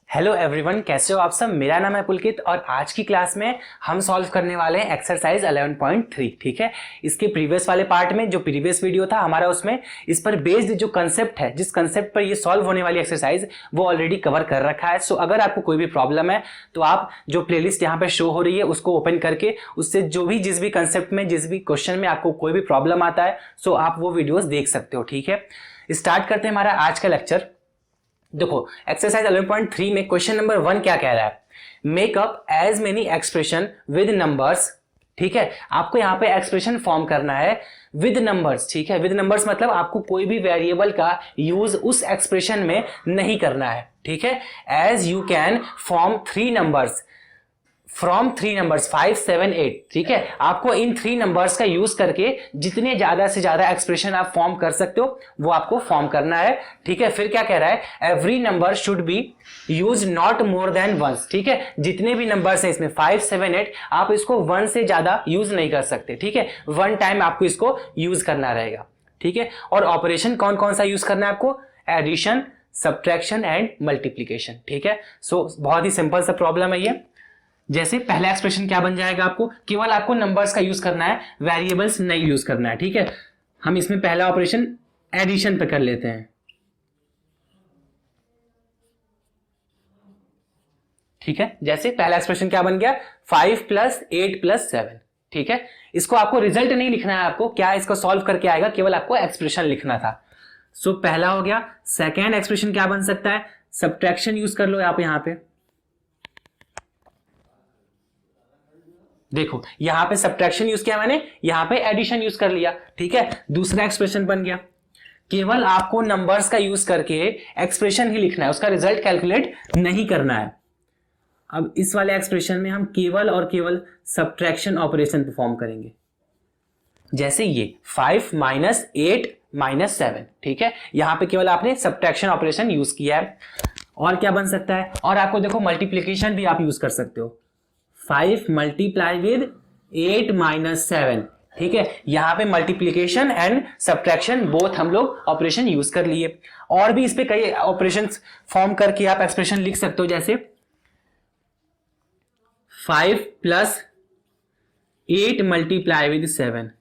Hello everyone, कैसे हो आप सब। मेरा नाम है पुलकित और आज की क्लास में हम सॉल्व करने वाले हैं एक्सरसाइज 11.3। ठीक है, इसके प्रीवियस वाले पार्ट में जो प्रीवियस वीडियो था हमारा, उसमें इस पर बेस्ड जो कंसेप्ट है, जिस कंसेप्ट पर ये सॉल्व होने वाली एक्सरसाइज, वो ऑलरेडी कवर कर रखा है। सो अगर आपको कोई भी प्रॉब्लम है तो आप जो प्लेलिस्ट यहाँ पे शो हो रही है उसको ओपन करके उससे जो भी जिस भी कंसेप्ट में, जिस भी क्वेश्चन में आपको कोई भी प्रॉब्लम आता है, सो आप वो वीडियोज देख सकते हो। ठीक है, स्टार्ट करते हैं हमारा आज का लेक्चर। देखो, एक्सरसाइज 11.3 में क्वेश्चन नंबर 1 क्या कह रहा है, make up as many expression with numbers. ठीक है, आपको यहां पे एक्सप्रेशन फॉर्म करना है विद नंबर्स। ठीक है, विद नंबर्स मतलब आपको कोई भी वेरिएबल का यूज उस एक्सप्रेशन में नहीं करना है। ठीक है, as you can form 3 numbers from 3 numbers 5, 7, 8। ठीक है, आपको इन 3 नंबर्स का यूज करके जितने ज्यादा से ज्यादा एक्सप्रेशन आप फॉर्म कर सकते हो वो आपको फॉर्म करना है। ठीक है, फिर क्या कह रहा है, every number should be use not more than once. ठीक है, जितने भी नंबर्स हैं इसमें 5, 7, 8, आप इसको 1 से ज्यादा यूज नहीं कर सकते। ठीक है, 1 टाइम आपको इसको यूज करना रहेगा। ठीक है, और ऑपरेशन कौन कौन सा यूज करना है आपको, एडिशन, सब्ट्रैक्शन एंड मल्टीप्लीकेशन। ठीक है, सो बहुत ही सिंपल सा प्रॉब्लम है ये। जैसे पहला एक्सप्रेशन क्या बन जाएगा, आपको केवल आपको नंबर्स का यूज करना है, वेरिएबल्स नहीं यूज करना है। ठीक है, हम इसमें पहला ऑपरेशन एडिशन पे कर लेते हैं। ठीक है, जैसे पहला एक्सप्रेशन क्या बन गया, 5 + 8 + 7। ठीक है, इसको आपको रिजल्ट नहीं लिखना है, आपको क्या इसको सॉल्व करके आएगा, केवल आपको एक्सप्रेशन लिखना था। सो पहला हो गया। सेकेंड एक्सप्रेशन क्या बन सकता है, सब्ट्रैक्शन यूज कर लो आप यहां पे। देखो, यहां पे सब्ट्रैक्शन यूज किया मैंने, यहां पे एडिशन यूज कर लिया। ठीक है, दूसरा एक्सप्रेशन बन गया। केवल आपको नंबर्स का यूज करके एक्सप्रेशन ही लिखना है, उसका रिजल्ट कैलकुलेट नहीं करना है। अब इस वाले एक्सप्रेशन में हम केवल और केवल सब्ट्रैक्शन ऑपरेशन परफॉर्म करेंगे। जैसे ये 5 - 8 - 7। ठीक है, यहां पे केवल आपने सब्ट्रैक्शन ऑपरेशन यूज किया है। और क्या बन सकता है, और आपको देखो मल्टीप्लीकेशन भी आप यूज कर सकते हो, 5 × with 8 - 7। ठीक है, यहां पे मल्टीप्लीकेशन एंड सब्ट्रैक्शन बोथ हम लोग ऑपरेशन यूज कर लिए। और भी इस पे कई ऑपरेशन फॉर्म करके आप एक्सप्रेशन लिख सकते हो, जैसे 5 + 8 × with 7।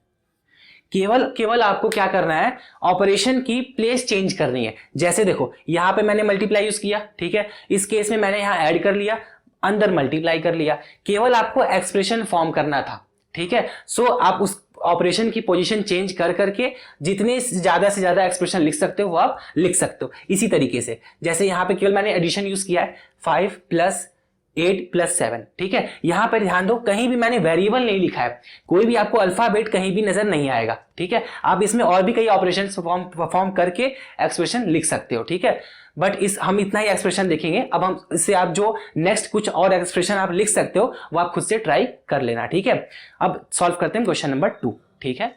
केवल आपको क्या करना है, ऑपरेशन की प्लेस चेंज करनी है। जैसे देखो, यहां पे मैंने मल्टीप्लाई यूज किया। ठीक है, इस केस में मैंने यहां ऐड कर लिया, अंदर मल्टीप्लाई कर लिया, केवल आपको एक्सप्रेशन फॉर्म करना था। ठीक है, सो आप उस ऑपरेशन की पोजीशन चेंज कर करके जितने ज्यादा से ज्यादा एक्सप्रेशन लिख सकते हो वो आप लिख सकते हो। इसी तरीके से जैसे यहां पे केवल मैंने एडिशन यूज किया है, 5 + 8 + 7। ठीक है, यहां पर ध्यान दो, कहीं भी मैंने वेरिएबल नहीं लिखा है, कोई भी आपको अल्फाबेट कहीं भी नजर नहीं आएगा। ठीक है, आप इसमें और भी कई ऑपरेशन परफॉर्म करके एक्सप्रेशन लिख सकते हो। ठीक है, बट हम इतना ही एक्सप्रेशन देखेंगे। अब हम इससे आप जो नेक्स्ट कुछ और एक्सप्रेशन आप लिख सकते हो वो आप खुद से ट्राई कर लेना। ठीक है, अब सॉल्व करते हैं क्वेश्चन नंबर 2। ठीक है,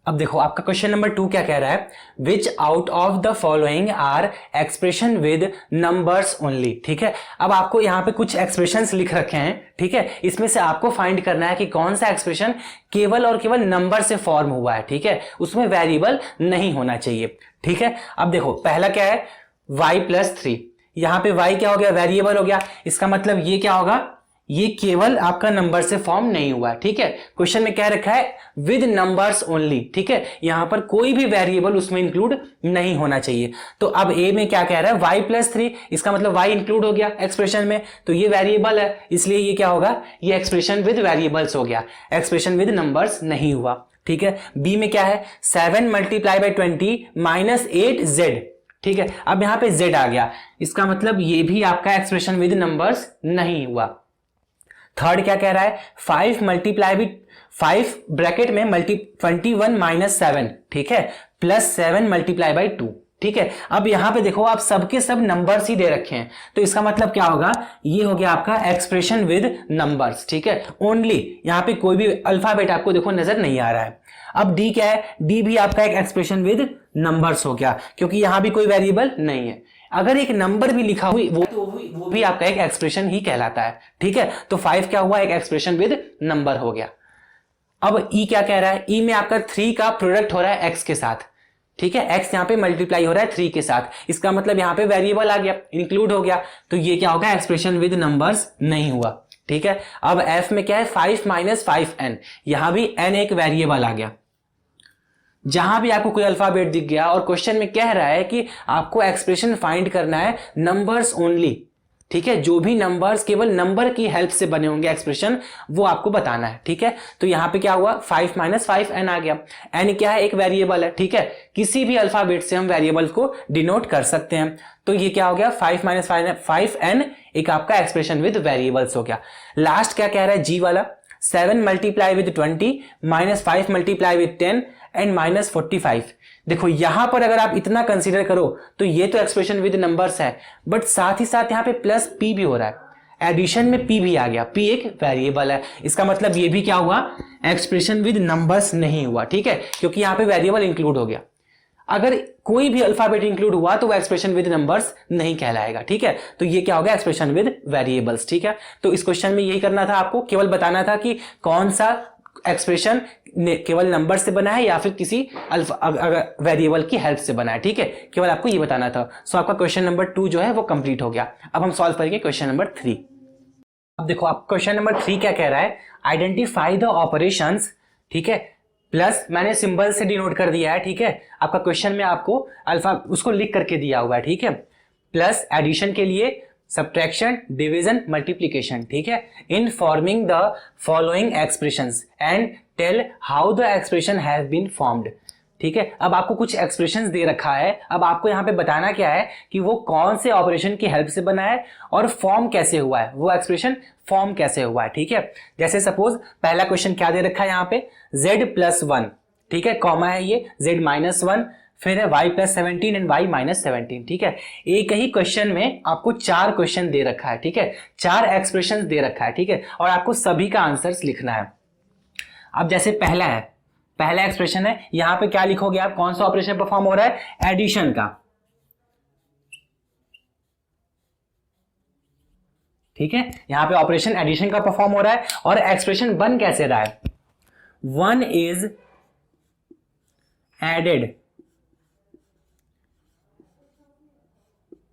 अब देखो आपका क्वेश्चन नंबर 2 क्या कह रहा है, which out of the following are expression with numbers only. ठीक है, अब आपको यहां पे कुछ एक्सप्रेशंस लिख रखे हैं। ठीक है, इसमें से आपको फाइंड करना है कि कौन सा एक्सप्रेशन केवल और केवल नंबर से फॉर्म हुआ है। ठीक है, उसमें वेरिएबल नहीं होना चाहिए। ठीक है, अब देखो पहला क्या है, y + 3। यहां पे y क्या हो गया, वेरिएबल हो गया। इसका मतलब ये क्या होगा, ये केवल आपका नंबर से फॉर्म नहीं हुआ है। ठीक है, क्वेश्चन में क्या रखा है, विद नंबर्स ओनली। ठीक है, यहां पर कोई भी वेरिएबल उसमें इंक्लूड नहीं होना चाहिए। तो अब ए में क्या कह रहा है, y + 3, इसका मतलब y इंक्लूड हो गया एक्सप्रेशन में, तो ये वेरिएबल है, इसलिए ये क्या होगा, ये एक्सप्रेशन विद वेरिएबल्स हो गया, एक्सप्रेशन विद नंबर्स नहीं हुआ। ठीक है, बी में क्या है, 7 × 20 - 8z। ठीक है, अब यहां पे z आ गया, इसका मतलब ये भी आपका एक्सप्रेशन विद नंबर्स नहीं हुआ। थर्ड क्या कह रहा है, 5 × 5 ब्रैकेट में 21 - 7। ठीक है, +7 × 2। ठीक है, अब यहां पे देखो आप सबके सब नंबर्स ही दे रखे हैं, तो इसका मतलब क्या होगा, ये हो गया आपका एक्सप्रेशन विद नंबर्स। ठीक है, ओनली, यहां पे कोई भी अल्फाबेट आपको देखो नजर नहीं आ रहा है। अब डी क्या है, डी भी आपका एक एक्सप्रेशन विद नंबर्स हो गया, क्योंकि यहां भी कोई वेरिएबल नहीं है। अगर एक नंबर भी लिखा हुई वो भी आपका एक एक्सप्रेशन ही कहलाता है। ठीक है, तो 5 क्या हुआ, एक एक्सप्रेशन विद नंबर हो गया। अब ई क्या कह रहा है, ई में आपका 3 का प्रोडक्ट हो रहा है x के साथ। ठीक है, x यहाँ पे मल्टीप्लाई हो रहा है 3 के साथ, इसका मतलब यहाँ पे वेरिएबल आ गया, इंक्लूड हो गया, तो ये क्या होगा, एक्सप्रेशन विद नंबर्स नहीं हुआ। ठीक है, अब f में क्या है, 5 माइनस 5n, यहां भी n एक वेरिएबल आ गया। जहां भी आपको कोई अल्फाबेट दिख गया और क्वेश्चन में कह रहा है कि आपको एक्सप्रेशन फाइंड करना है नंबर्स ओनली, ठीक है, जो भी नंबर्स केवल नंबर की हेल्प से बने होंगे एक्सप्रेशन, वो आपको बताना है। ठीक है, तो यहां पे क्या हुआ, 5 माइनस 5n आ गया। n क्या है, एक वेरिएबल है। ठीक है, किसी भी अल्फाबेट से हम वेरिएबल को डिनोट कर सकते हैं, तो ये क्या हो गया, 5 माइनस 5n एक आपका एक्सप्रेशन विद वेरिएबल्स हो गया। लास्ट क्या कह रहा है, जी वाला, 7 multiply with 20 minus 5 multiply with 10 and minus 45। देखो यहां पर अगर आप इतना कंसीडर करो तो ये तो एक्सप्रेशन विद नंबर्स है, बट साथ ही साथ यहां पे प्लस पी भी हो रहा है, एडिशन में पी भी आ गया, पी एक वेरिएबल है, इसका मतलब ये भी क्या हुआ, एक्सप्रेशन विद नंबर्स नहीं हुआ। ठीक है, क्योंकि यहां पे वेरिएबल इंक्लूड हो गया। अगर कोई भी अल्फाबेट इंक्लूड हुआ तो वो एक्सप्रेशन विद नंबर्स नहीं कहलाएगा। ठीक है, तो ये क्या होगा, एक्सप्रेशन विद वेरिएबल्स। ठीक है, तो इस क्वेश्चन में यही करना था आपको, केवल बताना था कि कौन सा एक्सप्रेशन केवल नंबर से बना है या फिर किसी वेरिएबल की हेल्प से बना है। ठीक है, केवल आपको ये बताना था। सो आपका क्वेश्चन नंबर 2 जो है वो कंप्लीट हो गया। अब हम सॉल्व करेंगे क्वेश्चन नंबर 3। अब देखो आप क्वेश्चन नंबर 3 क्या कह रहा है, आइडेंटिफाई द ऑपरेशंस। ठीक है, प्लस मैंने सिंबल से डिनोट कर दिया है। ठीक है, आपका क्वेश्चन में आपको अल्फा उसको लिख करके दिया हुआ है। ठीक है, प्लस एडिशन के लिए सब्ट्रैक्शन, डिवीजन, मल्टीप्लीकेशन। ठीक है, in forming the following expressions and tell how the expression have been formed. ठीक है, अब आपको कुछ एक्सप्रेशंस दे रखा है, अब आपको यहां पे बताना क्या है कि वो कौन से ऑपरेशन की हेल्प से बना है और फॉर्म कैसे हुआ है, वो एक्सप्रेशन फॉर्म कैसे हुआ है। ठीक है, जैसे सपोज पहला क्वेश्चन क्या दे रखा है यहाँ पे, z+1, ठीक है, कॉमा है ये, z-1, फिर है y+17 एंड y-17। ठीक है, एक ही क्वेश्चन में आपको 4 क्वेश्चन दे रखा है। ठीक है, 4 एक्सप्रेशन दे रखा है। ठीक है, और आपको सभी का आंसर्स लिखना है। अब जैसे पहला एक्सप्रेशन है, यहां पे क्या लिखोगे आप, कौन सा ऑपरेशन परफॉर्म हो रहा है, एडिशन का। ठीक है, यहां पे ऑपरेशन एडिशन का परफॉर्म हो रहा है, और एक्सप्रेशन बन कैसे रहा है, 1 इज एडेड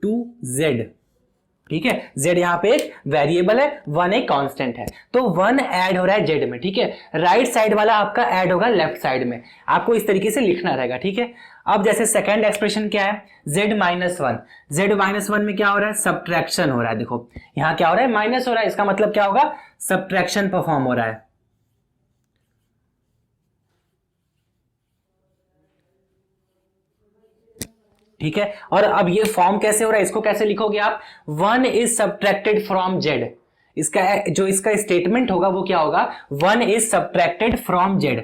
टू z। ठीक है, z यहां पे एक वेरिएबल है, 1 एक कांस्टेंट है, तो 1 ऐड हो रहा है z में। ठीक है, राइट साइड वाला आपका ऐड होगा लेफ्ट साइड में, आपको इस तरीके से लिखना रहेगा। ठीक है, अब जैसे सेकंड एक्सप्रेशन क्या है, z-1, z-1 में क्या हो रहा है, सब्ट्रैक्शन हो रहा है। देखो यहां क्या हो रहा है, माइनस हो रहा है, इसका मतलब क्या होगा, सब्ट्रैक्शन परफॉर्म हो रहा है। ठीक है, और अब ये फॉर्म कैसे हो रहा है, इसको कैसे लिखोगे आप, 1 इज सब्ट्रैक्टेड फ्रॉम z। इसका स्टेटमेंट होगा वो क्या होगा, 1 इज सब्ट्रैक्टेड फ्रॉम z।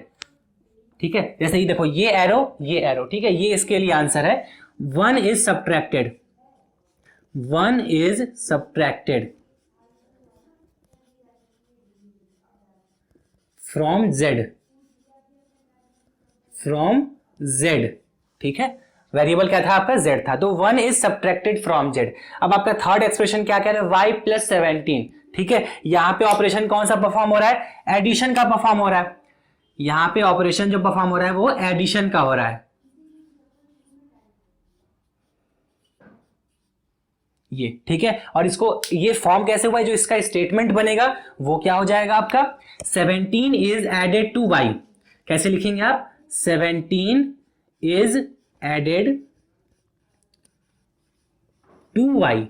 ठीक है, जैसे ही देखो ये एरो, ठीक है, ये इसके लिए आंसर है, 1 is subtracted, 1 is subtracted from z। ठीक है, वेरिएबल क्या था आपका, z था, तो 1 इज सब्ट्रैक्टेड फ्रॉम z। अब आपका थर्ड एक्सप्रेशन क्या कह रहा है, y+17। ठीक है, यहां पे ऑपरेशन कौन सा परफॉर्म हो रहा है, एडिशन का परफॉर्म हो रहा है। यहां पे ऑपरेशन जो परफॉर्म हो रहा है वो एडिशन का हो रहा है, ये। ठीक है, और इसको ये फॉर्म कैसे हुआ है, जो इसका स्टेटमेंट बनेगा वो क्या हो जाएगा आपका, 17 इज एडेड टू y। कैसे लिखेंगे आप, 17 इज एडेड टू y।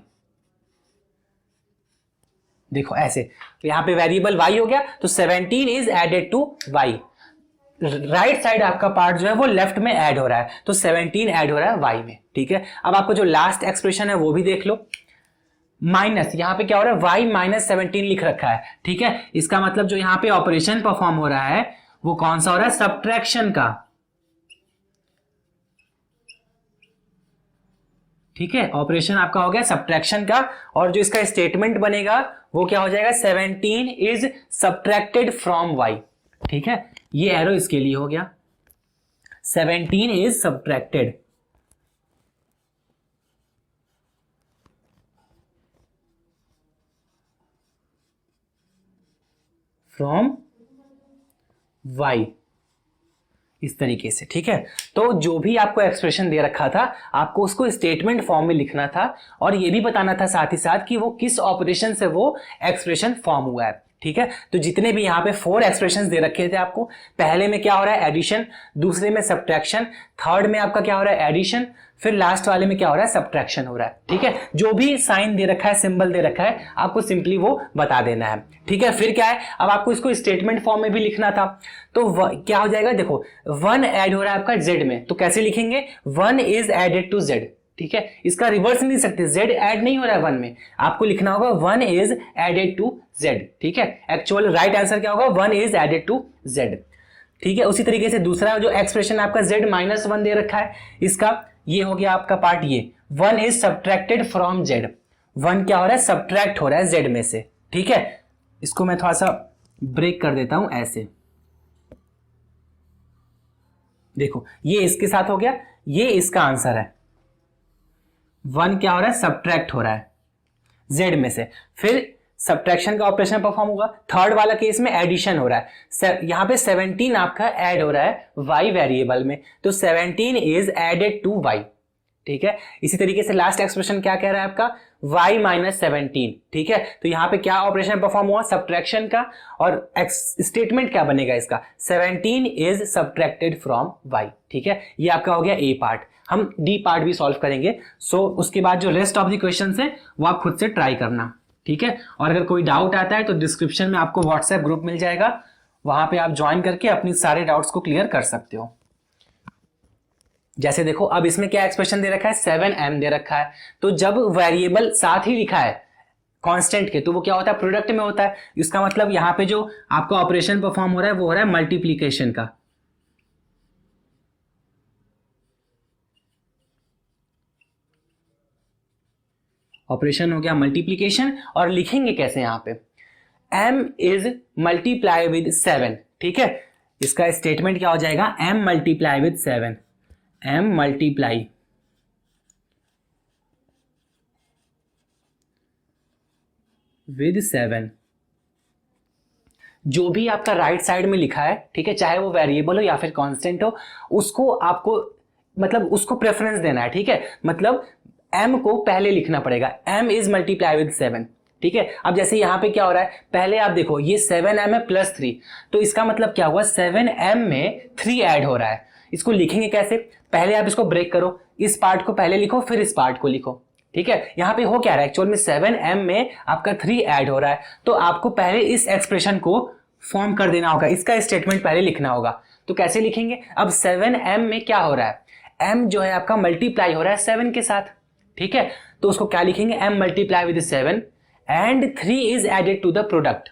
देखो ऐसे, तो यहां पे वेरिएबल y हो गया, तो 17 is added to y। Right side आपका पार्ट जो है वो लेफ्ट में ऐड हो रहा है, तो 17 ऐड हो रहा है y में। ठीक है, अब आपको जो लास्ट एक्सप्रेशन है वो भी देख लो, माइनस, यहां पे क्या हो रहा है, y-17 लिख रखा है। ठीक है, इसका मतलब जो यहां पे ऑपरेशन परफॉर्म हो रहा है वो कौन सा हो रहा है, सब्ट्रैक्शन का। ठीक है, ऑपरेशन आपका हो गया सब्ट्रैक्शन का, और जो इसका स्टेटमेंट बनेगा वो क्या हो जाएगा, 17 इज सब्ट्रैक्टेड फ्रॉम y। ठीक है, ये एरो इसके लिए हो गया, 17 इज सब्ट्रैक्टेड फ्रॉम y। इस तरीके से, ठीक है। तो जो भी आपको एक्सप्रेशन दे रखा था आपको उसको स्टेटमेंट फॉर्म में लिखना था और ये भी बताना था साथ ही साथ कि वो किस ऑपरेशन से वो एक्सप्रेशन फॉर्म हुआ है, ठीक है। तो जितने भी यहाँ पे 4 एक्सप्रेशंस दे रखे थे आपको, पहले में क्या हो रहा है एडिशन, दूसरे में सब्ट्रैक्शन, थर्ड में आपका क्या हो रहा है एडिशन, फिर लास्ट वाले में क्या हो रहा है सब्ट्रैक्शन हो रहा है, ठीक है। जो भी साइन दे रखा है, सिंबल दे रखा है, आपको सिंपली वो बता देना है, ठीक है। फिर क्या है, अब आपको इसको स्टेटमेंट फॉर्म में भी लिखना था, तो क्या हो जाएगा, देखो 1 ऐड हो रहा है आपका z में, तो कैसे लिखेंगे, 1 इज एडेड टू z, ठीक है। इसका रिवर्स नहीं सकते, z ऐड नहीं हो रहा है 1 में, आपको लिखना होगा 1 इज एडेड टू z, ठीक है। एक्चुअल राइट आंसर क्या होगा, 1 इज एडेड टू z, ठीक है। उसी तरीके से दूसरा जो एक्सप्रेशन आपका z माइनस 1 दे रखा है, इसका ये हो गया आपका पार्ट, ये 1 इज सब्ट्रैक्टेड फ्रॉम z, 1 क्या हो रहा है सब्ट्रैक्ट हो रहा है z में से, ठीक है। इसको मैं थोड़ा सा ब्रेक कर देता हूं ऐसे, देखो ये इसके साथ हो गया, ये इसका आंसर है, 1 क्या हो रहा है सब्ट्रैक्ट हो रहा है z में से, फिर सब्ट्रैक्शन का ऑपरेशन परफॉर्म होगा। थर्ड वाला केस में एडिशन हो रहा है, यहां पे 17 आपका ऐड हो रहा है y वेरिएबल में, तो 17 इज एडेड टू y, ठीक है। इसी तरीके से लास्ट एक्सप्रेशन क्या कह रहा है आपका, y माइनस 17, ठीक है। तो यहां पे क्या ऑपरेशन परफॉर्म हुआ सब्ट्रैक्शन का, और स्टेटमेंट क्या बनेगा इसका, 17 इज सब्ट्रैक्टेड फ्रॉम y, ठीक है। ये आपका हो गया ए पार्ट, हम डी पार्ट भी सॉल्व करेंगे। सो उसके बाद जो रेस्ट ऑफ द क्वेश्चन है वो आप खुद से ट्राई करना, ठीक है। और अगर कोई डाउट आता है तो डिस्क्रिप्शन में आपको व्हाट्सएप ग्रुप मिल जाएगा, वहां पे आप ज्वाइन करके अपनी सारे डाउट्स को क्लियर कर सकते हो। जैसे देखो अब इसमें क्या एक्सप्रेशन दे रखा है, 7m दे रखा है, तो जब वेरिएबल साथ ही लिखा है कांस्टेंट के तो वो क्या होता है प्रोडक्ट में होता है, इसका मतलब यहां पे जो आपका ऑपरेशन परफॉर्म हो रहा है वो हो रहा है मल्टीप्लीकेशन का, ऑपरेशन हो गया मल्टीप्लीकेशन। और लिखेंगे कैसे यहां पे, m इज मल्टीप्लाई विद 7, ठीक है। इसका स्टेटमेंट क्या हो जाएगा, m multiply with 7, m multiply with 7, जो भी आपका राइट साइड में लिखा है, ठीक है, चाहे वो वेरिएबल हो या फिर कांस्टेंट हो, उसको आपको मतलब उसको प्रेफरेंस देना है, ठीक है। मतलब m को पहले लिखना पड़ेगा, m इज मल्टीप्लाई विद 7, ठीक है। अब जैसे यहां पे क्या हो रहा है, पहले आप देखो ये 7m है प्लस 3, तो इसका मतलब क्या हुआ 7m में 3 ऐड हो रहा है। इसको लिखेंगे कैसे, पहले आप इसको ब्रेक करो, इस पार्ट को पहले लिखो फिर इस पार्ट को लिखो, ठीक है। यहां पे हो क्या रहा है, एक्चुअल में 7m में आपका 3 ऐड हो रहा है, तो आपको पहले इस एक्सप्रेशन को फॉर्म कर देना होगा, इसका स्टेटमेंट पहले लिखना होगा। तो कैसे लिखेंगे, अब 7m में क्या हो रहा है, m जो है आपका मल्टीप्लाई हो रहा है 7 के साथ, ठीक है। तो उसको क्या लिखेंगे, m multiply with 7 and 3 is added to the product,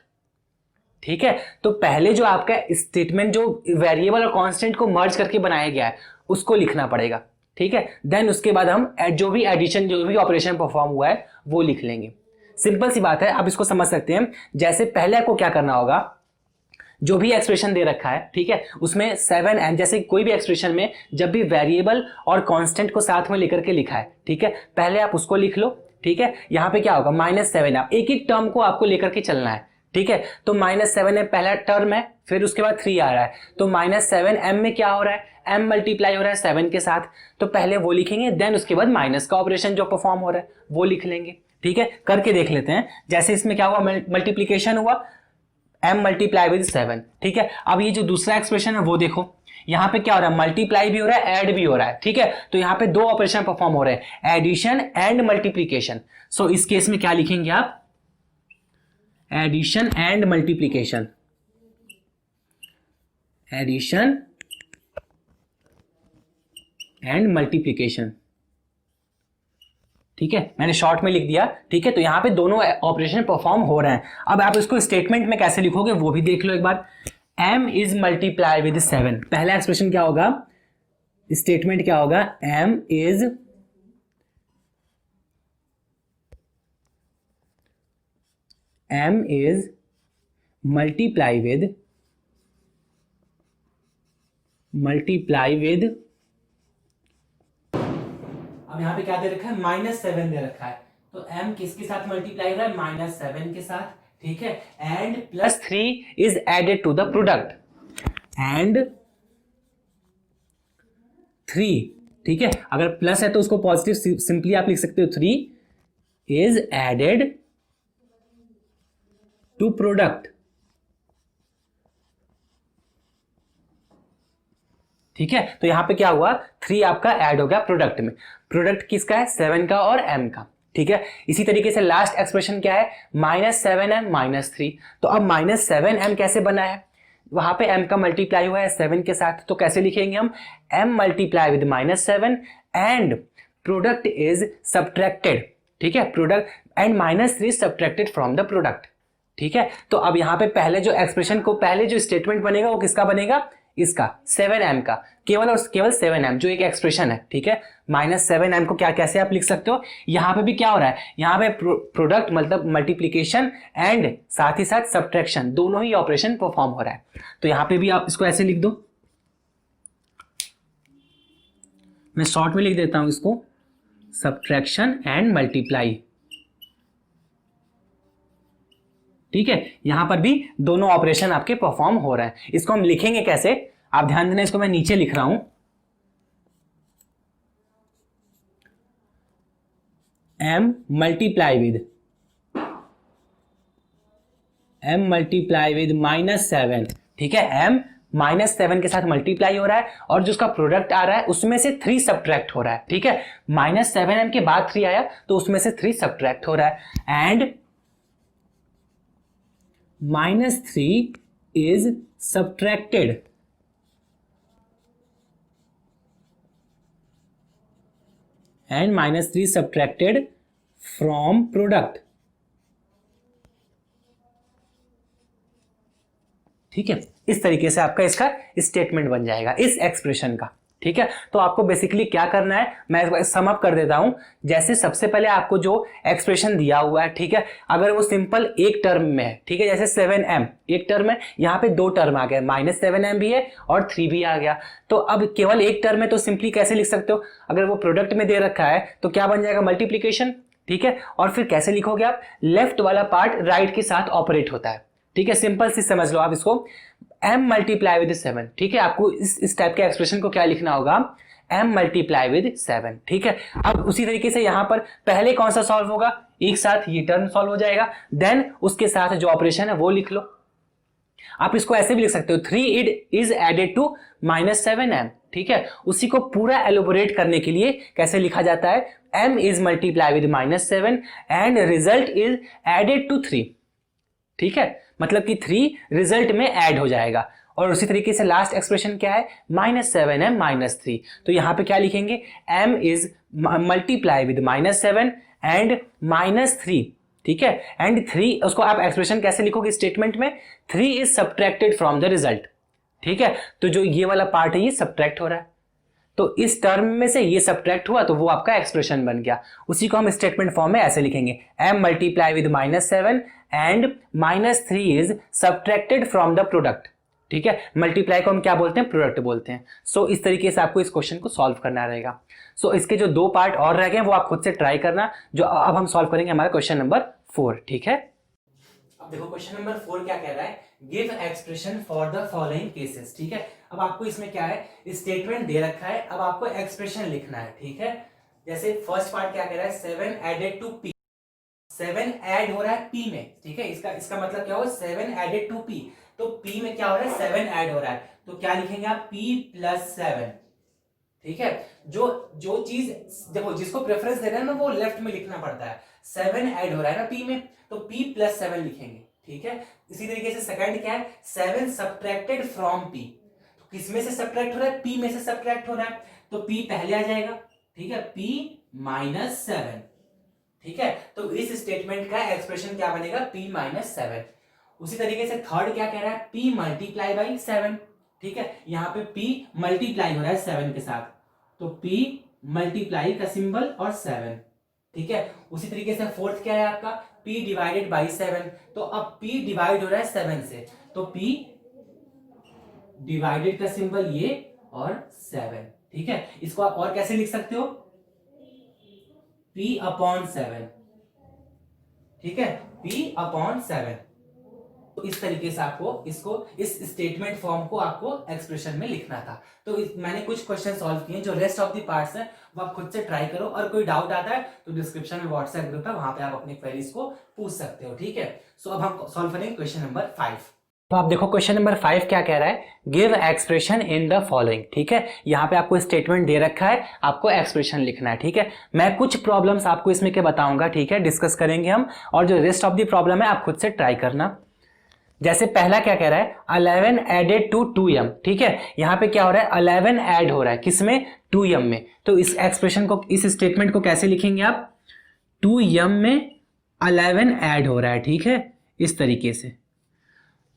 ठीक है। तो पहले जो आपका स्टेटमेंट जो वेरिएबल और कांस्टेंट को मर्ज करके बनाया गया है उसको लिखना पड़ेगा, ठीक है। देन उसके बाद हम जो भी एडिशन जो भी ऑपरेशन परफॉर्म हुआ है वो लिख लेंगे। सिंपल सी बात है, आप इसको समझ सकते हैं। जैसे पहले आपको क्या करना होगा, जो भी एक्सप्रेशन दे रखा है, ठीक है, उसमें 7m, जैसे कोई भी एक्सप्रेशन में जब भी वेरिएबल और कांस्टेंट को साथ में लेकर के लिखा है, ठीक है, पहले आप उसको लिख लो, ठीक है। यहां पे क्या होगा -7, आप एक एक टर्म को आपको लेकर के चलना है, ठीक है। तो -7m पहला टर्म है, फिर उसके बाद 3 आ रहा है, तो -7m में क्या हो रहा है, m मल्टीप्लाई हो रहा है 7 के साथ, तो पहले वो लिखेंगे, देन उसके बाद माइनस का ऑपरेशन जो परफॉर्म हो रहा है वो लिख लेंगे, ठीक है। करके देख लेते हैं। जैसे इसमें क्या हुआ, मल्टीप्लीकेशन हुआ m मल्टीप्लाई विद 7, ठीक है। अब ये जो दूसरा एक्सप्रेशन है वो देखो, यहां पे क्या हो रहा है, मल्टीप्लाई भी हो रहा है ऐड भी हो रहा है, ठीक है। तो यहां पे 2 ऑपरेशन परफॉर्म हो रहे हैं, एडिशन एंड मल्टीप्लीकेशन। सो इस केस में क्या लिखेंगे आप, addition and multiplication, addition and multiplication, ठीक है। मैंने शॉर्ट में लिख दिया, ठीक है। तो यहां पे दोनों ऑपरेशन परफॉर्म हो रहे हैं। अब आप इसको स्टेटमेंट में कैसे लिखोगे वो भी देख लो एक बार। m इज मल्टीप्लाई विद 7, पहला एक्सप्रेशन क्या होगा, स्टेटमेंट क्या होगा, m इज मल्टीप्लाई विद, अब यहां पे क्या दे रखा है, -7 दे रखा है, तो m किसके साथ मल्टीप्लाई हो रहा है, -7 के साथ, ठीक है। And +3 is added to the product, and 3, ठीक है, अगर प्लस है तो उसको पॉजिटिव सिंपली आप लिख सकते हो 3 इज एडेड टू प्रोडक्ट, ठीक है। तो यहां पे क्या हुआ, 3 आपका ऐड हो गया प्रोडक्ट में। प्रोडक्ट किसका है, 7 का और m का, ठीक है। इसी तरीके से लास्ट एक्सप्रेशन क्या है, -7m -3। तो अब -7m कैसे बना है, वहां पे m का मल्टीप्लाई हुआ है 7 के साथ, तो कैसे लिखेंगे हम, m multiply with -7 and product is subtracted, ठीक है, product and -3 subtracted from the product, ठीक है। तो अब यहां पे पहले जो एक्सप्रेशन को, पहले जो स्टेटमेंट बनेगा वो किसका बनेगा, इसका 7m का, केवल और केवल 7m जो एक एक्सप्रेशन है, ठीक है। -7m को क्या कैसे आप लिख सकते हो, यहां पे भी क्या हो रहा है, यहां पे प्रोडक्ट मतलब मल्टीप्लीकेशन एंड साथ ही साथ सब्ट्रैक्शन दोनों ही ऑपरेशन परफॉर्म हो रहा है। तो यहां पे भी आप इसको ऐसे लिख दो, मैं शॉर्ट में लिख देता हूं इसको, सब्ट्रैक्शन एंड मल्टीप्लाई, ठीक है। यहां पर भी दोनों ऑपरेशन आपके परफॉर्म हो रहे हैं। इसको हम लिखेंगे कैसे, आप ध्यान देना, इसको मैं नीचे लिख रहा हूं, m मल्टीप्लाई विद -7, ठीक है। m -7 के साथ मल्टीप्लाई हो रहा है और जो उसका प्रोडक्ट आ रहा है उसमें से 3 सब्ट्रैक्ट हो रहा है, ठीक है। -7m के बाद 3 आया तो उसमें से 3 सब्ट्रैक्ट हो रहा है and -3 is subtracted and -3 subtracted from product, ठीक है। इस तरीके से आपका इसका स्टेटमेंट बन जाएगा इस एक्सप्रेशन का, ठीक है। तो आपको बेसिकली क्या करना है, मैं सम अप कर देता हूं। जैसे सबसे पहले आपको जो एक्सप्रेशन दिया हुआ है, ठीक है, अगर वो सिंपल एक टर्म में है, ठीक है, जैसे 7m एक टर्म है, यहाँ पे 2 टर्म आ गए, -7m भी है और 3 भी आ गया। तो अब केवल एक टर्म है तो सिंपली कैसे लिख सकते हो, अगर वो प्रोडक्ट में दे रखा है तो क्या बन जाएगा, मल्टीप्लीकेशन, ठीक है। और फिर कैसे लिखोगे आप, लेफ्ट वाला पार्ट राइट के साथ ऑपरेट होता है, ठीक है। सिंपल सी समझ लो आप इसको, m मल्टीप्लाई विद 7, ठीक है। आपको इस टाइप के एक्सप्रेशन को क्या लिखना होगा, m मल्टीप्लाई विद 7, ठीक है। अब उसी तरीके से यहां पर पहले कौन सा सॉल्व होगा, एक साथ ये टर्म सॉल्व हो जाएगा, देन उसके साथ जो ऑपरेशन है वो लिख लो। आप इसको ऐसे भी लिख सकते हो, 3 इज एडेड टू -7m, ठीक है। उसी को पूरा एलोबोरेट करने के लिए कैसे लिखा जाता है, m is multiply with -7 and result is added to 3, ठीक है। मतलब कि 3 रिजल्ट में ऐड हो जाएगा। और उसी तरीके से लास्ट एक्सप्रेशन क्या है, -7m -3, तो यहां पे क्या लिखेंगे, m is multiply with -7 and -3, ठीक है। एंड 3 उसको आप एक्सप्रेशन कैसे लिखोगे स्टेटमेंट में, 3 is subtracted from the result, ठीक है। तो जो ये वाला पार्ट है ये सब्ट्रैक्ट हो रहा है, तो इस टर्म में से ये सब्ट्रैक्ट हुआ तो वो आपका एक्सप्रेशन बन गया। उसी को हम स्टेटमेंट फॉर्म में ऐसे लिखेंगे, m multiply with -7 and -3 is subtracted from the product, ठीक है। मल्टीप्लाई को हम क्या बोलते हैं, प्रोडक्ट बोलते हैं। सो इस तरीके से आपको इस क्वेश्चन को सॉल्व करना रहेगा। सो इसके जो 2 पार्ट और रह गए वो आप खुद से ट्राई करना, जो अब हम सॉल्व करेंगे हमारा क्वेश्चन नंबर 4, ठीक है। अब देखो क्वेश्चन नंबर 4 क्या कह रहा है, give expression for the following cases, ठीक है। अब आपको इसमें क्या है, स्टेटमेंट दे रखा है, अब आपको एक्सप्रेशन लिखना है, ठीक है। जैसे फर्स्ट पार्ट क्या कह रहा है, 7 एडेड टू p, 7 ऐड हो रहा है p में, ठीक है। इसका मतलब क्या होगा, 7 एडेड टू p, तो p में क्या हो रहा है, 7 ऐड हो रहा है, तो क्या लिखेंगे आप, p + 7, ठीक है। जो चीज देखो जिसको प्रेफरेंस देना है ना वो लेफ्ट में लिखना पड़ता है, 7 ऐड हो रहा है ना p में, तो p + 7 लिखेंगे, ठीक है। इसी तरीके से सेकंड क्या है, 7 सब्ट्रैक्टेड फ्रॉम p, तो किस में से सब्ट्रैक्ट हो रहा है, p में से सब्ट्रैक्ट हो रहा है, तो p पहले आ जाएगा, ठीक है, p - 7, ठीक है। तो इस स्टेटमेंट का एक्सप्रेशन क्या बनेगा, p - 7। उसी तरीके से थर्ड क्या कह रहा है, p × 7, ठीक है। यहाँ पे p मल्टीप्लाई हो रहा है 7 के साथ, तो p मल्टीप्लाई का सिंबल और 7, ठीक है। उसी तरीके से फोर्थ क्या है आपका, p / 7, तो अब p डिवाइड हो रहा है 7 से, तो p डिवाइडेड का सिंबल ये और 7, ठीक है। इसको आप और कैसे लिख सकते हो, p/7, ठीक है, p/7। तो इस तरीके से आपको इसको इस स्टेटमेंट फॉर्म को आपको एक्सप्रेशन में लिखना था। तो मैंने कुछ क्वेश्चन सॉल्व किए, जो रेस्ट ऑफ द पार्ट्स है वो आप खुद से ट्राई करो, और कोई डाउट आता है तो डिस्क्रिप्शन में व्हाट्सएप ग्रुप है, वहां पे आप अपनी क्वेरीज को पूछ सकते हो, ठीक है। सो अब हम सॉल्व करेंगे क्वेश्चन नंबर 5। तो आप देखो क्वेश्चन नंबर 5 क्या कह रहा है, give expression in the following, ठीक है। यहाँ पे आपको स्टेटमेंट दे रखा है, आपको एक्सप्रेशन लिखना है, ठीक है। मैं कुछ प्रॉब्लम्स आपको इसमें के बताऊंगा, ठीक है, डिस्कस करेंगे हम, और जो रेस्ट ऑफ द प्रॉब्लम है आप खुद से ट्राई करना। जैसे पहला क्या कह रहा है, 11 एडेड टू 2m, ठीक है। यहाँ पे क्या हो रहा है, 11 ऐड हो रहा है किसमें, 2m में। तो इस एक्सप्रेशन को, इस स्टेटमेंट को कैसे लिखेंगे आप, 2m में 11 ऐड हो रहा है, ठीक है, इस तरीके से।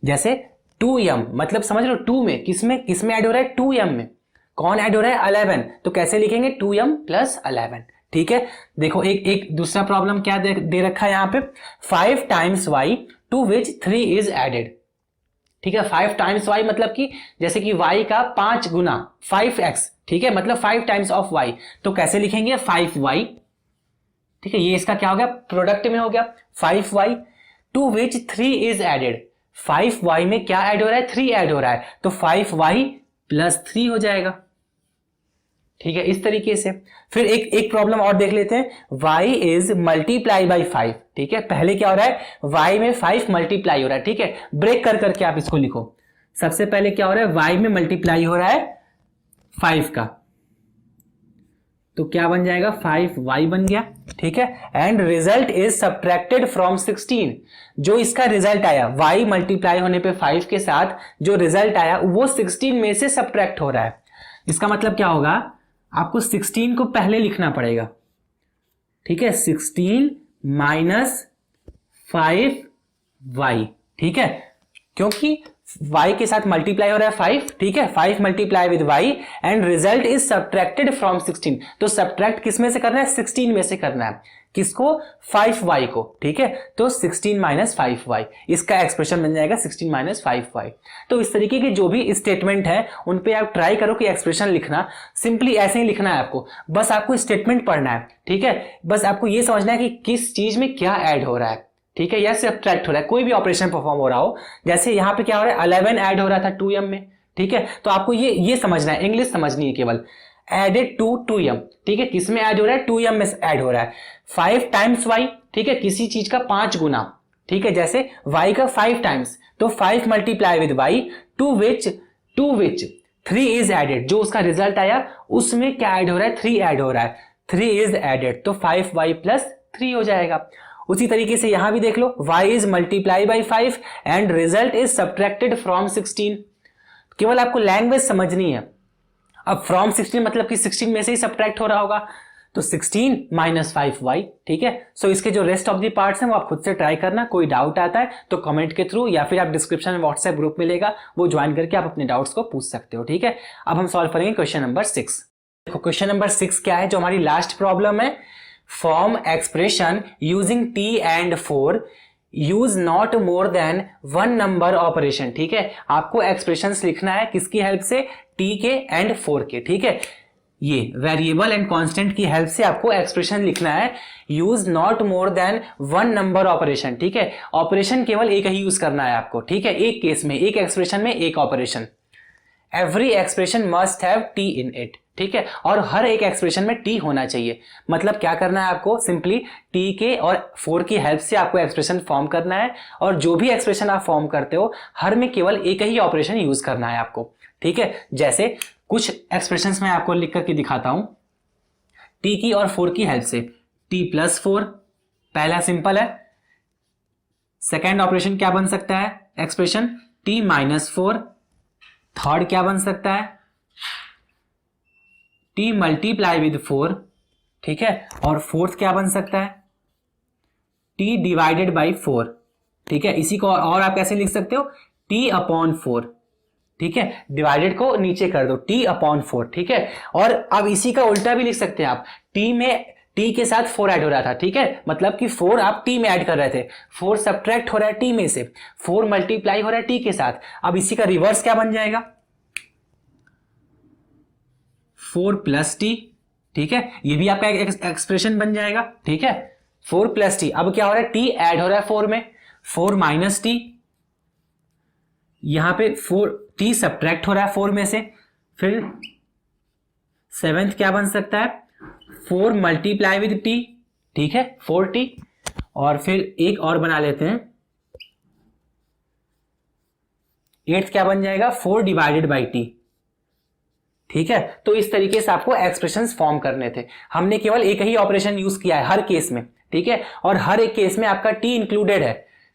जैसे 2m मतलब समझ लो 2 में किसमें ऐड हो रहा है, 2m में। कौन ऐड हो रहा है, 11, तो कैसे लिखेंगे, 2m प्लस 11, ठीक है। देखो एक दूसरा प्रॉब्लम क्या दे रखा है यहाँ पे, 5 times y to which 3 is added, ठीक है। 5 टाइम्स y मतलब कि जैसे कि y का 5 गुना 5x, ठीक है, मतलब 5 टाइम्स ऑफ y, तो कैसे लिखेंगे, 5y, ठीक है। ये इसका क्या हो गया, प्रोडक्ट में हो गया 5y to which 3 is added. 5y में क्या ऐड हो रहा है, 3 ऐड हो रहा है, तो 5y प्लस 3 हो जाएगा, ठीक है, इस तरीके से। फिर एक प्रॉब्लम और देख लेते हैं, y इज मल्टीप्लाई बाई 5, ठीक है। पहले क्या हो रहा है, y में 5 मल्टीप्लाई हो रहा है, ठीक है। ब्रेक कर करके आप इसको लिखो। सबसे पहले क्या हो रहा है, y में मल्टीप्लाई हो रहा है 5 का, तो क्या बन जाएगा, 5y बन गया, ठीक है। And result is subtracted from 16, जो इसका रिजल्ट आया y मल्टीप्लाई होने पे 5 के साथ जो रिजल्ट आया वो 16 में से सब्ट्रैक्ट हो रहा है। इसका मतलब क्या होगा, आपको 16 को पहले लिखना पड़ेगा, ठीक है, 16 माइनस 5y, ठीक है, क्योंकि y के साथ मल्टीप्लाई हो रहा है 5, ठीक है, 5 multiply with y and result is subtracted from 16, तो सब्ट्रैक्ट किस में से करना है, 16 में से करना है, किसको, 5y को, ठीक है। तो 16 माइनस 5y, इसका एक्सप्रेशन बन जाएगा 16 माइनस 5y। तो इस तरीके के जो भी स्टेटमेंट है उन पे आप ट्राई करो कि एक्सप्रेशन लिखना, सिंपली ऐसे ही लिखना है आपको, बस आपको स्टेटमेंट पढ़ना है, ठीक है। बस आपको ये समझना है कि किस चीज में क्या ऐड हो रहा है, ठीक है, या सब्ट्रैक्ट हो रहा है, कोई भी ऑपरेशन परफॉर्म हो रहा हो। जैसे यहाँ पे क्या हो रहा है, 11 ऐड हो रहा था 2m में, ठीक है, तो आपको ये समझना है, इंग्लिश समझनी है केवल, एडेड टू 2m, ठीक है, किसमें ऐड हो रहा है, 2m में ऐड हो रहा है। 5 टाइम्स y, ठीक है, किसी चीज का 5 गुना, ठीक है, जैसे y का 5 टाइम्स, तो 5 multiply with y to which 3 is added, जो उसका रिजल्ट आया उसमें क्या ऐड हो रहा है, 3 ऐड हो रहा है, 3 इज एडेड, तो 5y प्लस 3 हो जाएगा। उसी तरीके से यहां भी देख लो, y is multiply by 5 and result is subtracted from 16, केवल आपको लैंग्वेज समझनी है। अब फ्रॉम 16 मतलब कि 16 में से ही सब्ट्रैक्ट हो रहा होगा, तो 16 माइनस 5y, ठीक है। सो इसके जो रेस्ट ऑफ द पार्ट्स हैं वो आप खुद से ट्राई करना, कोई डाउट आता है तो कमेंट के थ्रू या फिर आप डिस्क्रिप्शन में व्हाट्सएप ग्रुप मिलेगा, वो ज्वाइन करके आप अपने डाउट्स को पूछ सकते हो, ठीक है। अब हम सॉल्व करेंगे क्वेश्चन नंबर 6। देखो क्वेश्चन नंबर 6 क्या है, जो हमारी लास्ट प्रॉब्लम है, form expression using t and 4, use not more then 1 number operation, ठीक है। आपको एक्सप्रेशंस लिखना है किसकी हेल्प से, t के एंड 4 के, ठीक है। ये वेरिएबल एंड कांस्टेंट की हेल्प से आपको एक्सप्रेशन लिखना है, use not more then 1 number operation, ठीक है। ऑपरेशन केवल एक ही यूज करना है आपको, ठीक है, एक केस में, एक एक्सप्रेशन में एक operation. Every expression must have T in it, ठीक है, और हर एक एक्सप्रेशन में टी होना चाहिए। मतलब क्या करना है आपको, सिंपली टी के और 4 की हेल्प से आपको एक्सप्रेशन फॉर्म करना है, और जो भी एक्सप्रेशन आप फॉर्म करते हो हर में केवल एक ही ऑपरेशन यूज करना है आपको, ठीक है। जैसे कुछ एक्सप्रेशंस में आपको लिख करके दिखाता हूं, टी की और 4 की हेल्प से, टी प्लस 4 पहला सिंपल है। सेकेंड ऑपरेशन क्या बन सकता है एक्सप्रेशन, टी माइनस 4। थर्ड क्या बन सकता है, टी मल्टीप्लाई विद 4, ठीक है। और फोर्थ क्या बन सकता है, टी डिवाइडेड बाई 4, ठीक है। इसी को और आप कैसे लिख सकते हो, टी अपॉन 4, ठीक है, डिवाइडेड को नीचे कर दो, टी अपॉन 4, ठीक है। और अब इसी का उल्टा भी लिख सकते हैं आप, टी में टी के साथ 4 ऐड हो रहा था, ठीक है, मतलब कि 4 आप टी में ऐड कर रहे थे, 4 सब्ट्रैक्ट हो रहा है टी में से, 4 मल्टीप्लाई हो रहा है टी के साथ। अब इसी का रिवर्स क्या बन जाएगा, 4 प्लस टी, ठीक है, ये भी आपका एक्सप्रेशन बन जाएगा, ठीक है, 4 प्लस टी। अब क्या हो रहा है, टी ऐड हो रहा है 4 में, 4 माइनस टी, यहाँ पे 4t सब्ट्रैक्ट हो रहा है 4 में से, फिर 7th क्या बन सकता है 4 मल्टीप्लाई विद t, ठीक है 4t, और फिर एक और बना लेते हैं 8th क्या बन जाएगा 4 डिवाइडेड बाई t, ठीक है। तो इस तरीके से आपको एक्सप्रेशंस फॉर्म करने थे। हमने केवल एक ही ऑपरेशन यूज किया है हर केस में, ठीक है, और हर एक केस में आपका t इंक्लूडेड है।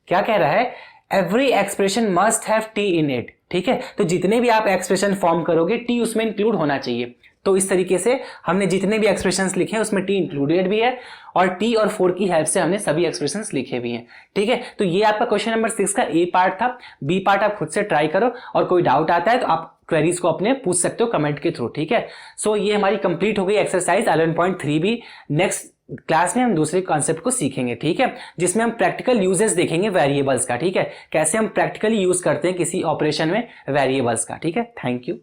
क्या कह रहा है, every expression must have t in it, ठीक है। तो जितने भी आप एक्सप्रेशन फॉर्म करोगे t उसमें इंक्लूड होना चाहिए। तो इस तरीके से हमने जितने भी एक्सप्रेशंस लिखे हैं उसमें t इंक्लूडेड भी है, और t और 4 की हेल्प से हमने सभी एक्सप्रेशंस लिखे भी हैं, ठीक है। तो ये आपका क्वेश्चन नंबर 6 का ए पार्ट था। बी पार्ट आप खुद से ट्राई करो, और कोई डाउट आता है तो आप क्वेरीज को अपने पूछ सकते हो कमेंट के थ्रू, ठीक है। सो ये हमारी कंप्लीट हो गई एक्सरसाइज 11.3 भी। नेक्स्ट क्लास में हम दूसरे कॉन्सेप्ट को सीखेंगे, ठीक है, जिसमें हम प्रैक्टिकल यूजेस देखेंगे वेरिएबल्स का, ठीक है, कैसे हम प्रैक्टिकली यूज करते हैं किसी ऑपरेशन में वेरिएबल्स का, ठीक है। Thank you.